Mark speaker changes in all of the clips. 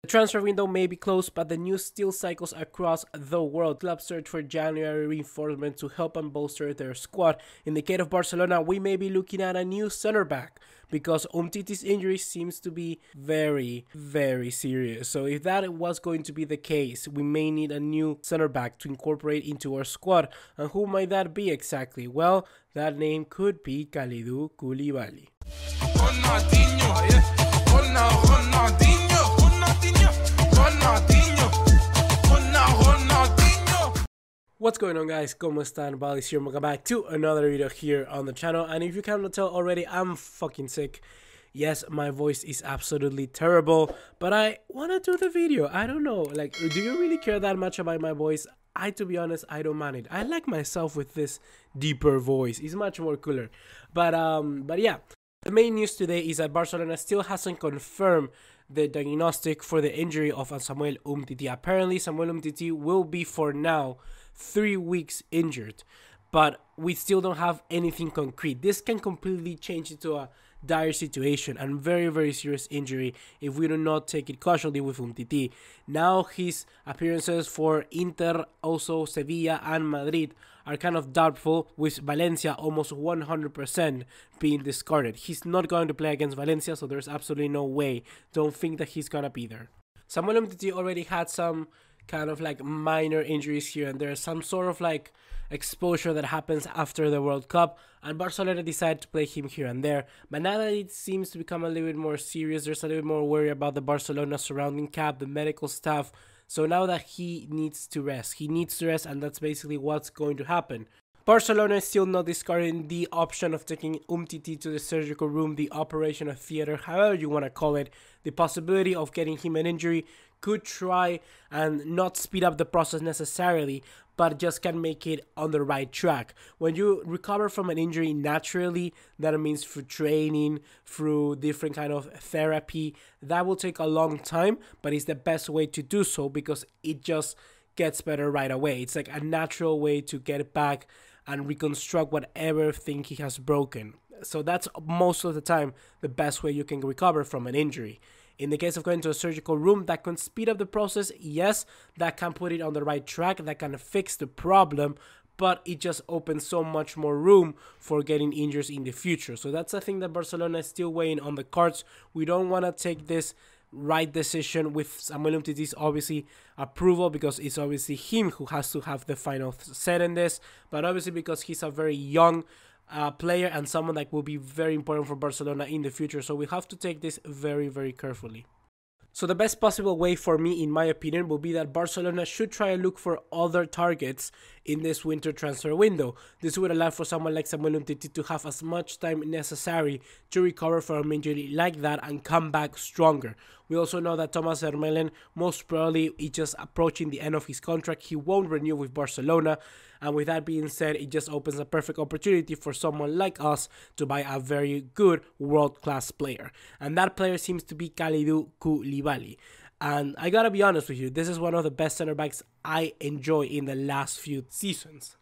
Speaker 1: The transfer window may be closed, but the news still cycles across the world. Clubs search for January reinforcement to help and bolster their squad. In the case of Barcelona, we may be looking at a new center back because Umtiti's injury seems to be very, very serious. So if that was going to be the case, we may need a new center back to incorporate into our squad. And who might that be exactly? Well, that name could be Kalidou Koulibaly. What's going on, guys? ¿Cómo están? BugaLuis here. Welcome back to another video here on the channel. And if you cannot tell already, I'm fucking sick. Yes, my voice is absolutely terrible, but I want to do the video. I don't know, like, do you really care that much about my voice? To be honest, I don't mind it. I like myself with this deeper voice. It's much more cooler. But yeah, the main news today is that Barcelona still hasn't confirmed the diagnostic for the injury of Samuel Umtiti. Apparently, Samuel Umtiti will be, for now, 3 weeks injured, but we still don't have anything concrete. This can completely change into a dire situation and very, very serious injury if we do not take it casually with Umtiti. Now his appearances for Inter, also Sevilla and Madrid are kind of doubtful, with Valencia almost 100% being discarded. He's not going to play against Valencia, so there's absolutely no way. Don't think that he's gonna be there. Samuel Umtiti already had some kind of like minor injuries here and there, some sort of like exposure that happens after the World Cup, and Barcelona decided to play him here and there. But now that it seems to become a little bit more serious, there's a little bit more worry about the Barcelona surrounding cab, the medical staff. So now that he needs to rest, and that's basically what's going to happen. Barcelona is still not discarding the option of taking Umtiti to the surgical room, the operation of theater, however you want to call it. The possibility of getting him an injury could try and not speed up the process necessarily, but just can make it on the right track. When you recover from an injury naturally, that means through training, through different kind of therapy, that will take a long time, but it's the best way to do so because it just gets better right away. It's like a natural way to get back and reconstruct whatever thing he has broken. So that's most of the time the best way you can recover from an injury. In the case of going to a surgical room, that can speed up the process, yes, that can put it on the right track, that can fix the problem, but it just opens so much more room for getting injuries in the future. So that's a thing that Barcelona is still weighing on the cards. We don't want to take this right decision with Samuel Umtiti's obviously approval, because it's obviously him who has to have the final say in this, but obviously because he's a very young player and someone that will be very important for Barcelona in the future. So we have to take this very, very carefully. So the best possible way for me, in my opinion, will be that Barcelona should try and look for other targets in this winter transfer window. This would allow for someone like Samuel Umtiti to have as much time necessary to recover from an injury like that and come back stronger. We also know that Thomas Vermaelen most probably is just approaching the end of his contract. He won't renew with Barcelona. And with that being said, it just opens a perfect opportunity for someone like us to buy a very good world-class player. And that player seems to be Kalidou Koulibaly. And I gotta be honest with you, this is one of the best center backs I enjoy in the last few seasons.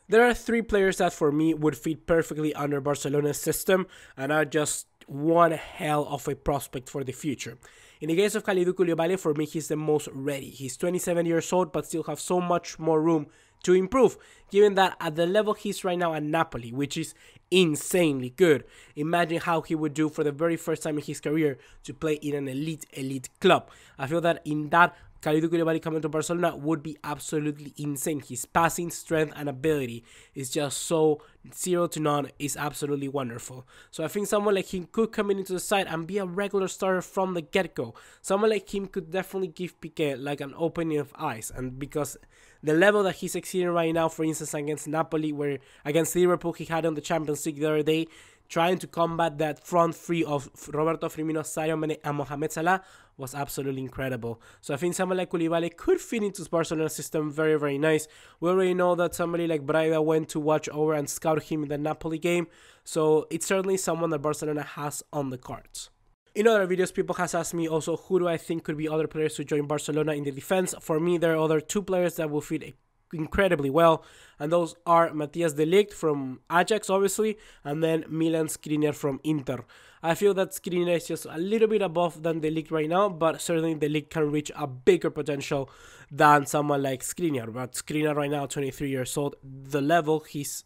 Speaker 1: There are 3 players that for me would fit perfectly under Barcelona's system and are just one hell of a prospect for the future. In the case of Kalidou Koulibaly, for me, he's the most ready. He's 27 years old, but still have so much more room to improve, given that at the level he's right now at Napoli, which is insanely good. Imagine how he would do for the very first time in his career to play in an elite club. I feel that in that, Kalidou Koulibaly coming to Barcelona would be absolutely insane. His passing strength and ability is just so 0 to none, is absolutely wonderful. So I think someone like him could come into the side and be a regular starter from the get-go. Someone like him could definitely give Pique like an opening of eyes, and because the level that he's exceeding right now, for instance against Napoli, where against Liverpool he had on the Champions League the other day, trying to combat that front three of Roberto Firmino, Sadio Mane and Mohamed Salah was absolutely incredible. So I think someone like Koulibaly could fit into Barcelona's system very, very nice. We already know that somebody like Braida went to watch over and scout him in the Napoli game. So it's certainly someone that Barcelona has on the cards. In other videos, people has asked me also who do I think could be other players to join Barcelona in the defense. For me, there are other 2 players that will fit incredibly well, and those are Matthias de Ligt from Ajax, obviously, and then Milan Skriniar from Inter. I feel that Skriniar is just a little bit above than de Ligt right now, but certainly de Ligt can reach a bigger potential than someone like Skriniar. But Skriniar right now, 23 years old, the level he's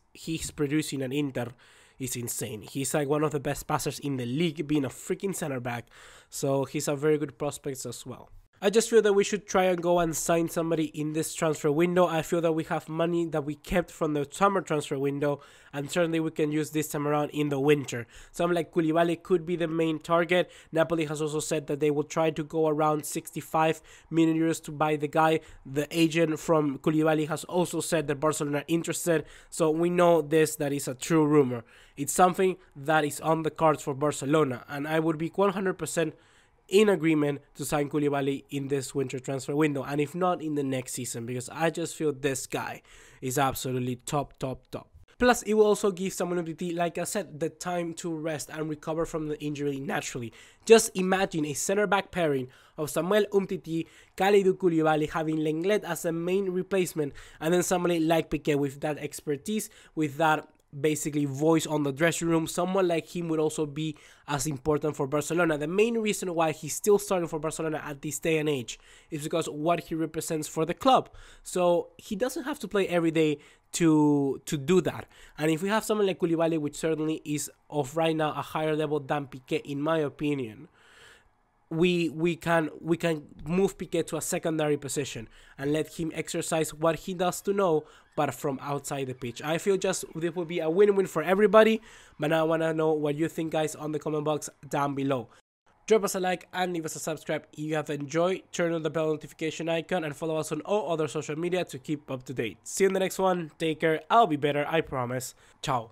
Speaker 1: producing at Inter is insane. He's like one of the best passers in the league, being a freaking center back, so he's a very good prospect as well. I just feel that we should try and go and sign somebody in this transfer window. I feel that we have money that we kept from the summer transfer window, and certainly we can use this time around in the winter. Someone like Koulibaly could be the main target. Napoli has also said that they will try to go around 65 million euros to buy the guy. The agent from Koulibaly has also said that Barcelona are interested, so we know that is a true rumor. It's something that is on the cards for Barcelona, and I would be 100% in agreement to sign Koulibaly in this winter transfer window, and if not, in the next season, because I just feel this guy is absolutely top. Plus, it will also give someone Umtiti, like I said, the time to rest and recover from the injury naturally. Just imagine a center-back pairing of Samuel Umtiti, Kalidou Koulibaly, having Lenglet as a main replacement, and then somebody like Pique with that expertise, with that basically voice on the dressing room. Someone like him would also be as important for Barcelona. The main reason why he's still starting for Barcelona at this day and age is because what he represents for the club. So he doesn't have to play every day to do that. And if we have someone like Koulibaly, which certainly is of right now a higher level than Pique, in my opinion, we can move Pique to a secondary position and let him exercise what he does to know, but from outside the pitch. I feel just this would be a win-win for everybody, but now I want to know what you think, guys, on the comment box down below. Drop us a like and leave us a subscribe if you have enjoyed. Turn on the bell notification icon and follow us on all other social media to keep up to date. See you in the next one. Take care. I'll be better, I promise. Ciao.